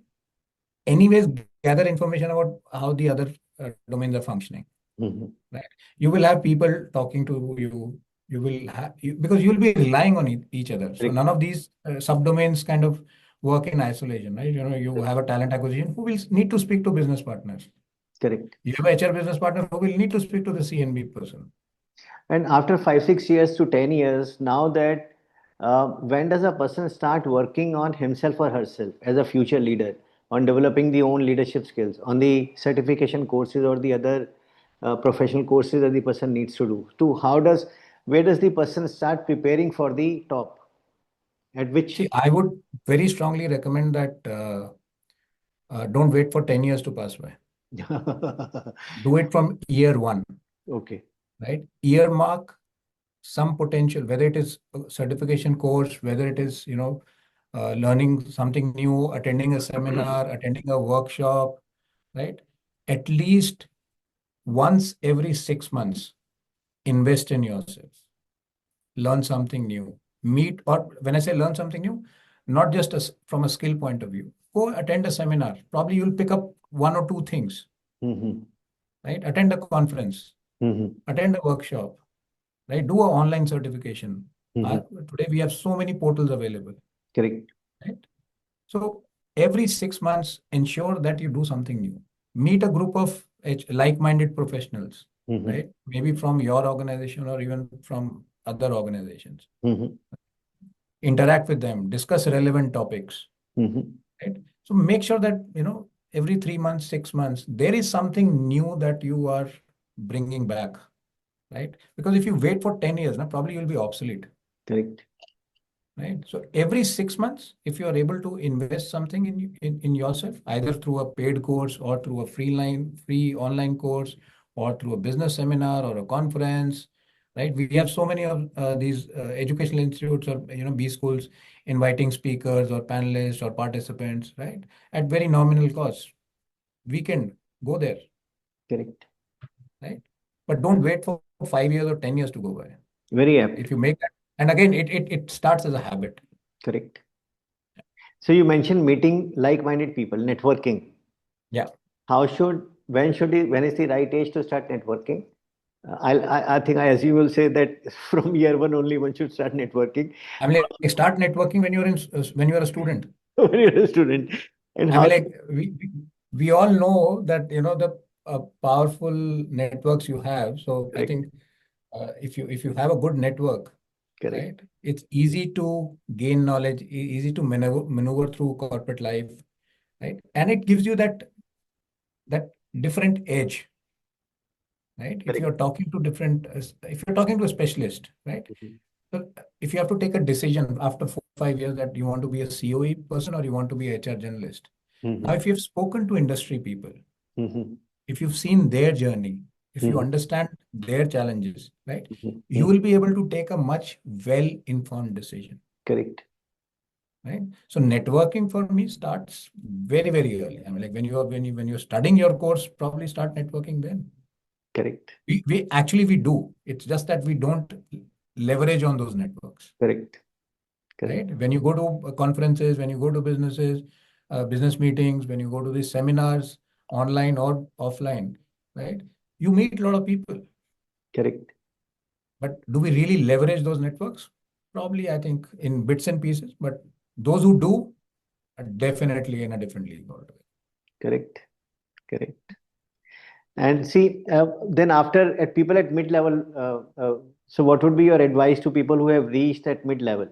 anyways gather information about how the other domains are functioning, Mhm. right? You will have people talking to you. You will have because you'll be relying on each other. So Correct. none of these subdomains kind of work in isolation, right? You have a talent acquisition who will need to speak to business partners. Correct. You have a HR business partner who will need to speak to the CNB person. And after 5, 6 years to 10 years, now that when does a person start working on himself or herself as a future leader, on developing the own leadership skills, on the certification courses or the other professional courses that the person needs to do? To where does the person start preparing for the top? At which? See, I would very strongly recommend that don't wait for 10 years to pass by. Do it from year one, Okay. right? Earmark some potential, whether it is a certification course, whether it is, learning something new, attending a seminar, attending a workshop, right? At least once every 6 months, invest in yourself, learn something new, meet, or when I say learn something new, not just from a skill point of view, go attend a seminar. Probably you'll pick up one or two things, Mm-hmm. right? Attend a conference, Mm-hmm. attend a workshop, right? Do a online certification. Mm-hmm. Today we have so many portals available, Correct. right? So every 6 months, ensure that you do something new. Meet a group of like-minded professionals, Mm-hmm. right? Maybe from your organization or even from other organizations. Mm-hmm. Interact with them, discuss relevant topics, Mm-hmm. right? So make sure that, every 3 months, 6 months, there is something new that you are bringing back, right? Because if you wait for 10 years, now probably you'll be obsolete, Correct. right? So every 6 months, if you are able to invest something in yourself, either through a paid course or through a free online course or through a business seminar or a conference, right? We have so many of these educational institutes or B schools inviting speakers or panelists or participants, right? At very nominal cost. We can go there, Correct. right? But don't wait for 5 years or 10 years to go by. Very If apt. you make that, and again, it starts as a habit. Correct. So you mentioned meeting like-minded people, networking. Yeah. When is the right age to start networking? I think I assume you'll say that from year one only one should start networking. I mean, like, start networking when when you're a student. When you're a student. And I mean, how? like we all know that the powerful networks you have. So I Correct. think if you have a good network, Correct. right, it's easy to gain knowledge, easy to maneuver through corporate life, right, and it gives you that different edge, right? If Correct. you're talking to if you're talking to a specialist, right? Mhm. So if you have to take a decision after 4 5 years that you want to be a COE person or you want to be a HR generalist. Now, Mhm. if you've spoken to industry people, Mhm. if you've seen their journey, if you Mhm. understand their challenges, right, Mhm. you Mhm. will be able to take a much well-informed decision, Correct. right? So networking for me starts very, very early. I mean, like when you're studying your course, probably start networking then. Correct. We do. It's just that we don't leverage on those networks, Correct. Correct. right? When you go to conferences, when you go to business meetings, when you go to these seminars, online or offline, right? You meet a lot of people, Correct. but do we really leverage those networks? Probably, I think in bits and pieces, but those who do are definitely in a different league altogether. Correct. Correct. And see, then after at people at mid-level, so what would be your advice to people who have reached at mid-level?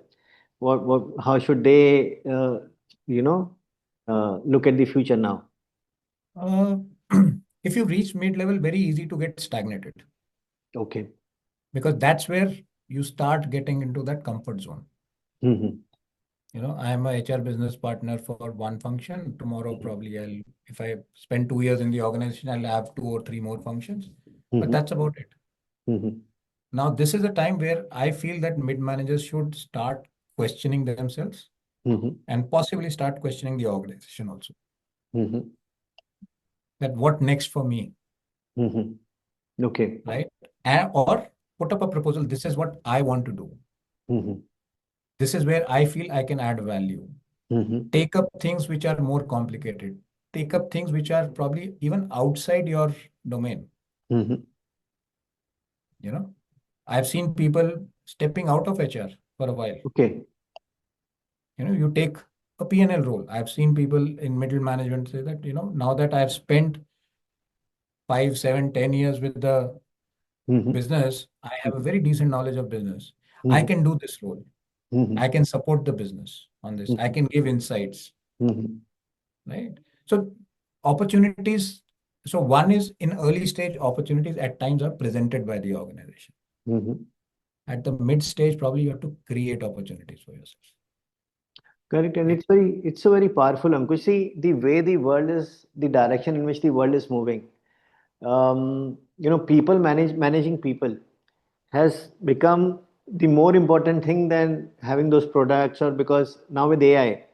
How should they, you know, look at the future now? Uh, if you reach mid-level, very easy to get stagnated Okay. because that's where you start getting into that comfort zone. Mm-hmm. I am a HR business partner for one function. Tomorrow, probably if I spend 2 years in the organization, I'll have two or three more functions, but Mm-hmm. that's about it. Mm-hmm. Now, this is a time where I feel that mid-managers should start questioning themselves Mm-hmm. and possibly start questioning the organization also. Mm-hmm. That what next for me, Mm-hmm. Okay. right? Or put up a proposal. This is what I want to do. Mm-hmm. This is where I feel I can add value. Mm-hmm. Take up things which are more complicated. Take up things which are probably even outside your domain. Mm-hmm. You know, I've seen people stepping out of HR for a while. Okay. You take a P&L role. I've seen people in middle management say that, now that I've spent 5 7 10 years with the Mm-hmm. business, I have a very decent knowledge of business. I Mm-hmm. can do this role. Mm-hmm. I can support the business on this. I Mm-hmm. can give insights, Mm-hmm. right? So opportunities. So one is in early stage, opportunities at times are presented by the organization. Mm-hmm. At the mid stage, probably you have to create opportunities for yourself. Correct, and Right? it's so very powerful, Ankush. See, the way the world is, the direction in which the world is moving. People managing people has become the more important thing than having those products, or because now with AI,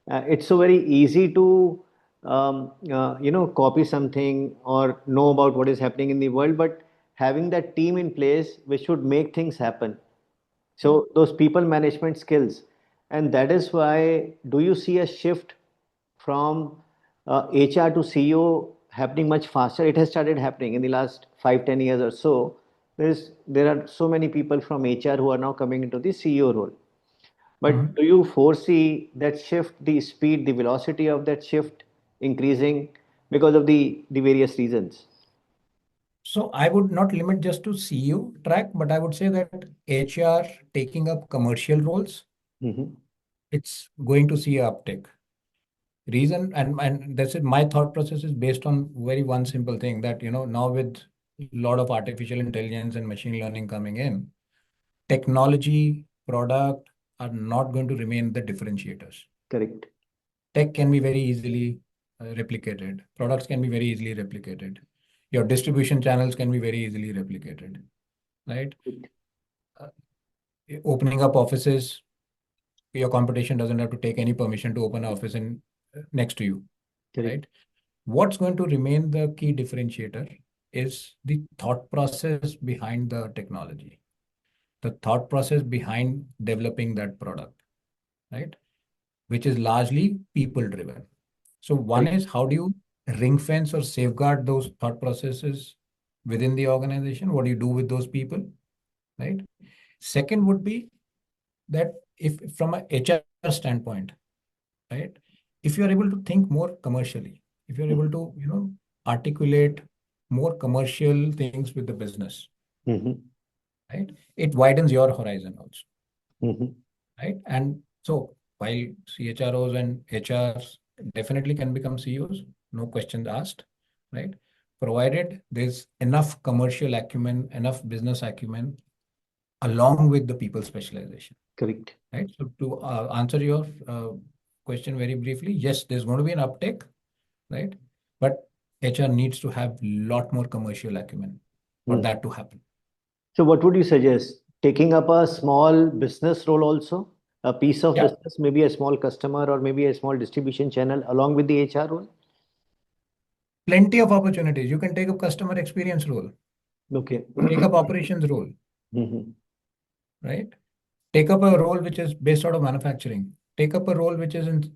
it's so very easy to copy something or know about what is happening in the world, but having that team in place which should make things happen, Yeah. so those people management skills, and that is why do you see a shift from HR to CEO happening much faster? It has started happening in the last 5 10 years or so. There are so many people from HR who are now coming into the CEO role. But Mhm. do you foresee that shift, the speed, the velocity of that shift increasing because of the various reasons? So I would not limit just to CEO track, but I would say that HR taking up commercial roles, Mm-hmm. it's going to see a uptick. Reason and that's it. My thought process is based on very one simple thing that now with a lot of artificial intelligence and machine learning coming in, technology product are not going to remain the differentiators. Correct. Tech can be very easily replicated. Products can be very easily replicated. Your distribution channels can be very easily replicated. right? Uh, Opening up offices, your competition doesn't have to take any permission to open an office in next to you, Correct. right? What's going to remain the key differentiator is the thought process behind the technology, the thought process behind developing that product, right? Which is largely people driven. So one Correct. is, how do you ring fence or safeguard those thought processes within the organization? What do you do with those people, right? Second would be that, if from a HR standpoint, right? If you are able to think more commercially, if you're able to, articulate more commercial things with the business, Mm-hmm. right? It widens your horizon also, Mm-hmm. right? And so while CHROs and HRs definitely can become CEOs, no questions asked, right? Provided there's enough commercial acumen, enough business acumen, along with the people specialization, Correct. right? So to answer your question very briefly, yes, there's going to be an uptake, right? But HR needs to have a lot more commercial acumen for Mm. that to happen. So what would you suggest? Taking up a small business role also, a piece of Yeah, business, maybe a small customer or maybe a small distribution channel along with the HR role? plenty of opportunities. You can take up customer experience role, Okay. take up operations role, Mhm. right? Take up a role which is based out of manufacturing. Take up a role which is in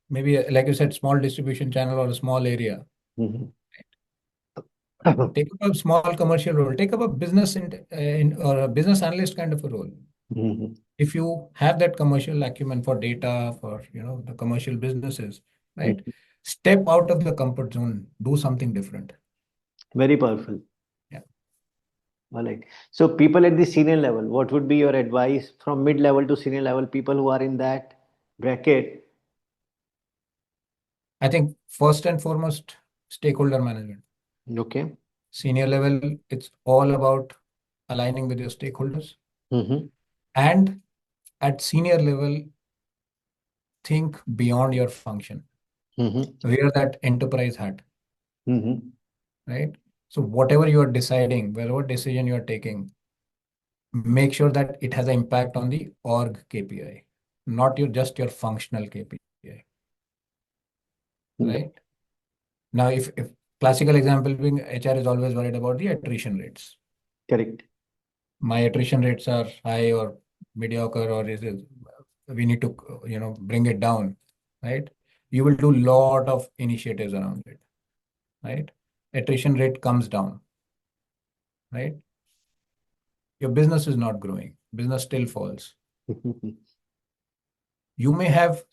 maybe, like you said, small distribution channel or a small area. Mhm. Take up a small commercial role. Take up a business or a business analyst kind of a role. Mhm. If you have that commercial acumen for data, for the commercial businesses, right? Mhm. Step out of the comfort zone, do something different. Very powerful. Yeah. All right. So people at the senior level, what would be your advice from mid-level to senior level, people who are in that bracket? I think first and foremost, stakeholder management. Okay. Senior level, it's all about aligning with your stakeholders. Mm-hmm. And at senior level, think beyond your function. Mm-hmm. Wear that enterprise hat, Mm-hmm. right? So whatever you are deciding, whatever decision you are taking, make sure that it has an impact on the org KPI, not just your functional KPI, right? Now, if classical example being, HR is always worried about the attrition rates. Correct. My attrition rates are high or mediocre, or is it, we need to bring it down, right? You will do lot of initiatives around it, right? Attrition rate comes down, right? Your business is not growing, business still falls. You may have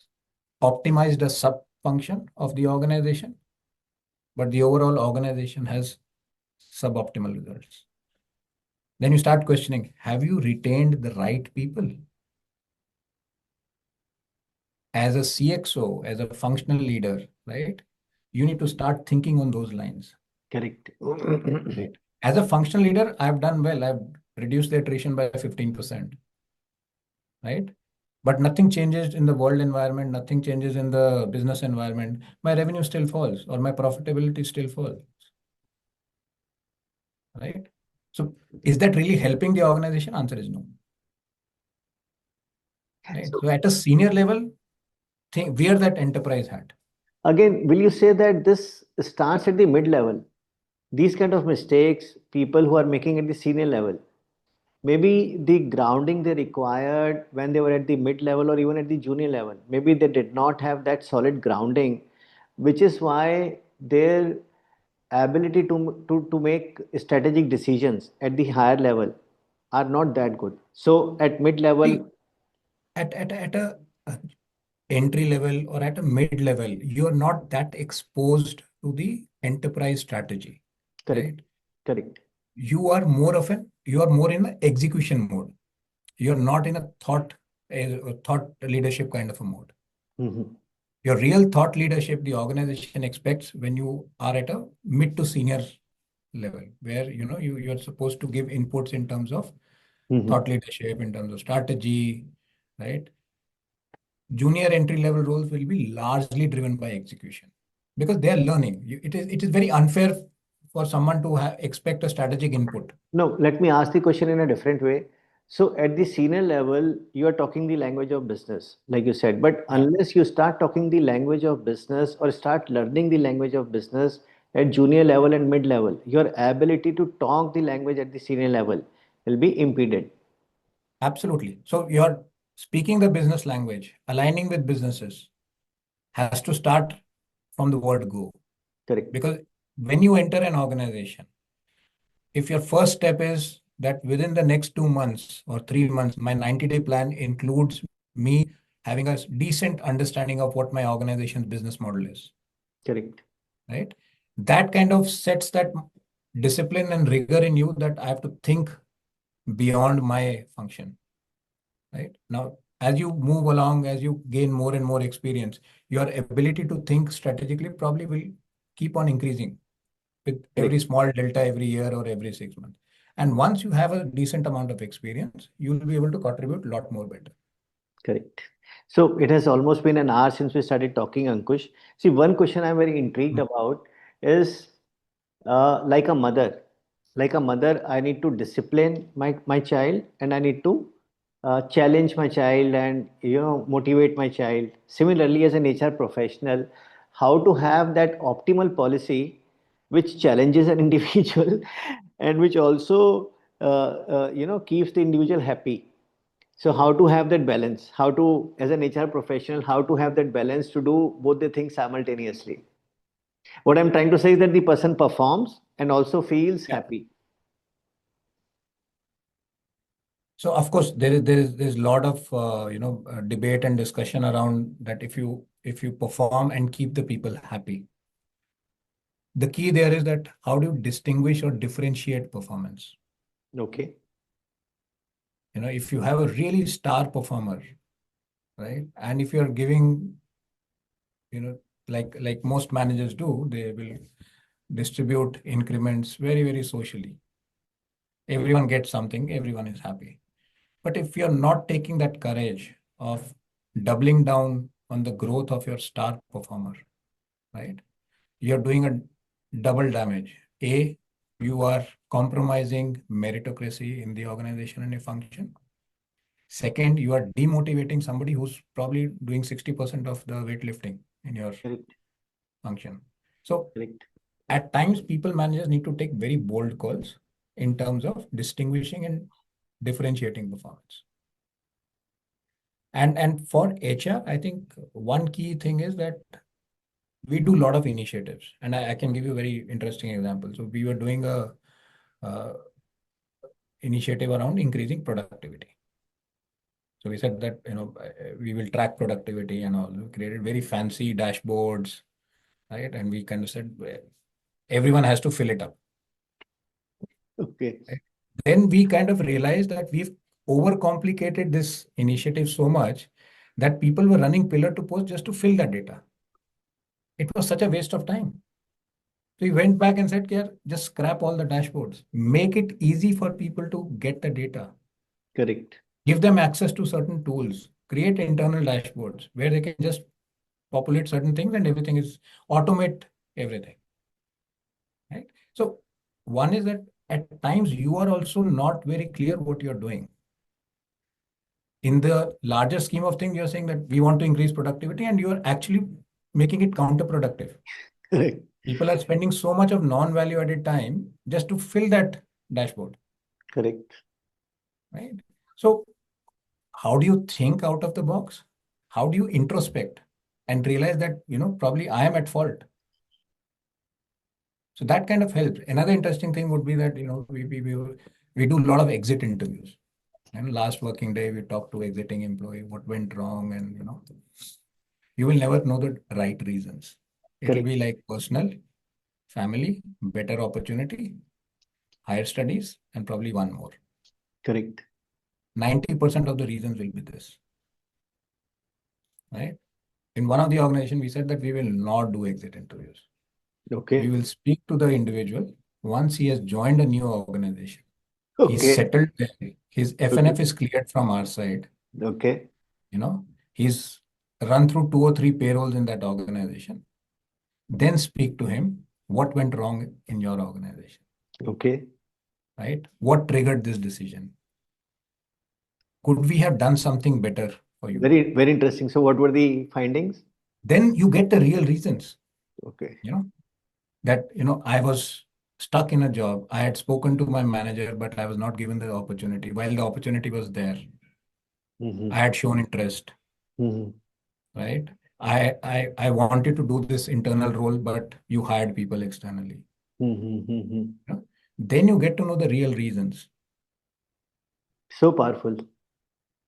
optimized a sub function of the organization, but the overall organization has suboptimal results. Then you start questioning, have you retained the right people? As a CXO, as a functional leader, right? You need to start thinking on those lines, Correct. right? As a functional leader, I've done well. I've reduced the attrition by 15%, right? But nothing changes in the world environment, nothing changes in the business environment. My revenue still falls or my profitability still falls, right? So is that really helping the organization? Answer is no, right? So So at a senior level, wear that enterprise hat. again, will you say that this starts at the mid-level? These kind of mistakes, people who are making at the senior level, maybe the grounding they required when they were at the mid level or even at the junior level, maybe they did not have that solid grounding, which is why their ability to make strategic decisions at the higher level are not that good. So at mid level, See, at a entry level or at a mid level, you are not that exposed to the enterprise strategy, correct, right? correct. You are more in the execution mode. You're not in a thought leadership kind of a mode. Mhm. Your real thought leadership, the organization expects when you are at a mid to senior level, where you're supposed to give inputs in terms of Mhm. thought leadership, in terms of strategy, right? Junior entry level roles will be largely driven by execution because they are learning. It is very unfair for someone to expect a strategic input. No, let me ask the question in a different way. So, at the senior level, you are talking the language of business, like you said, but Yeah, unless you start talking the language of business or start learning the language of business at junior level and mid level, your ability to talk the language at the senior level will be impeded. absolutely. So you're speaking the business language, aligning with businesses has to start from the word go. Correct. Because when you enter an organization, if your first step is that within the next 2 months or 3 months, my 90-day plan includes me having a decent understanding of what my organization's business model is, Correct. right? That kind of sets that discipline and rigor in you that I have to think beyond my function, right? Now, as you move along, as you gain more and more experience, your ability to think strategically probably will keep on increasing with every Correct. small delta every year or every 6 months. And once you have a decent amount of experience, you will be able to contribute a lot more better. Correct. So it has almost been an hour since we started talking, Ankush. See, one question I'm very intrigued Mm. about is like a mother. Like a mother, I need to discipline my child and I need to challenge my child and motivate my child. Similarly, as an HR professional, how to have that optimal policy which challenges an individual and which also keeps the individual happy. So how to have that balance? How to, as an HR professional, how to have that balance to do both the things simultaneously? What I'm trying to say is that the person performs and also feels Yeah. happy. So of course there's a lot of debate and discussion around that if you perform and keep the people happy. The key there is that how do you distinguish or differentiate performance? Okay. If you have a really star performer, right, and if you're giving, you know, like most managers do, they will distribute increments very, very socially. Everyone gets something, everyone is happy. But if you're not taking that courage of doubling down on the growth of your star performer, right, you're doing a double damage. A, you are compromising meritocracy in the organization and a function. Second, you are demotivating somebody who's probably doing 60% of the weightlifting in your Correct. function. So Correct. at times, people managers need to take very bold calls in terms of distinguishing and differentiating performance. And for HR, I think one key thing is that we do a lot of initiatives, and I can give you a very interesting example. So we were doing a uh, initiative around increasing productivity. So we said that we will track productivity and all. We created very fancy dashboards, right? And we kind of said everyone has to fill it up. Okay. Right? Then we kind of realized that we've overcomplicated this initiative so much that people were running pillar to post just to fill that data. It was such a waste of time. So we went back and said, yeah, just scrap all the dashboards. Make it easy for people to get the data. Correct. Give them access to certain tools. Create internal dashboards where they can just populate certain things and everything is automate everything. Right? So one is that at times you are also not very clear what you're doing. In the larger scheme of things, you're saying that we want to increase productivity and you're actually making it counterproductive. Correct. People are spending so much of non-value added time just to fill that dashboard, Correct. right? So how do you think out of the box? How do you introspect and realize that, probably I am at fault? So that kind of helps. Another interesting thing would be that, we do a lot of exit interviews. And last working day, we talk to exiting employee, what went wrong, and you will never know the right reasons. It'll Correct. be like personal, family, better opportunity, higher studies, and probably one more. Correct. 90% of the reasons will be this, right? In one of the organization, we said that we will not do exit interviews. We Okay. will speak to the individual once he has joined a new organization. He's Okay. settled there. His Okay. FNF is cleared from our side. Okay. He's run through 2 or 3 payrolls in that organization. Then speak to him. what went wrong in your organization, Okay. right? What triggered this decision? Could we have done something better for you? Very, very interesting. So what were the findings? Then you get the real reasons, Okay. you know, that, I was stuck in a job. I had spoken to my manager, but I was not given the opportunity. While the opportunity was there, I Mm-hmm. had shown interest, Mm-hmm. right? I wanted to do this internal role, but you hired people externally. Mm-hmm. You know? Then you get to know the real reasons, So powerful.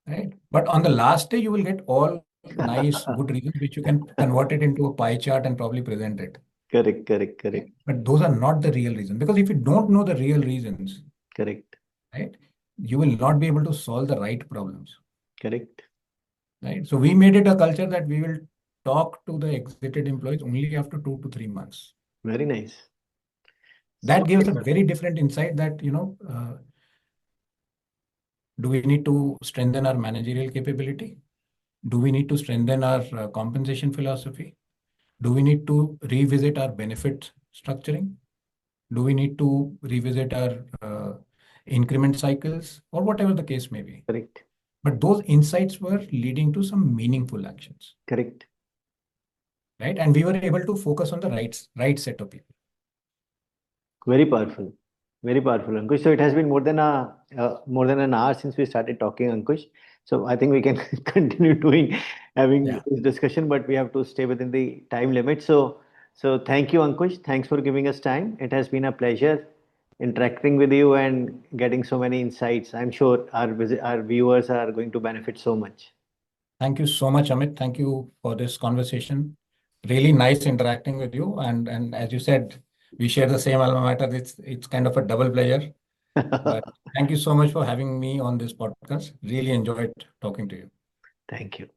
right? But on the last day, you will get all nice, good reasons, which you can convert it into a pie chart and probably present it. Correct, correct, Right? correct, But those are not the real reasons. Because if you don't know the real reasons, correct, right, you will not be able to solve the right problems, correct. right? So we made it a culture that we will talk to the exited employees only after 2 to 3 months. Very nice. So That gives a very different insight that, do we need to strengthen our managerial capability? Do we need to strengthen our compensation philosophy? Do we need to revisit our benefit structuring? Do we need to revisit our increment cycles or whatever the case may be? correct, But those insights were leading to some meaningful actions, correct. right? And we were able to focus on the right set of people. Very powerful. Very powerful, Ankush. So it has been more than an hour since we started talking, Ankush. So I think we can continue having Yeah. this discussion, but we have to stay within the time limit. So thank you, Ankush. Thanks for giving us time. It has been a pleasure interacting with you and getting so many insights. I'm sure our viewers are going to benefit so much. Thank you so much, Amit. Thank you for this conversation. Really nice interacting with you. And as you said, we share the same alma mater. It's kind of a double pleasure. But thank you so much for having me on this podcast. Really enjoyed talking to you. Thank you.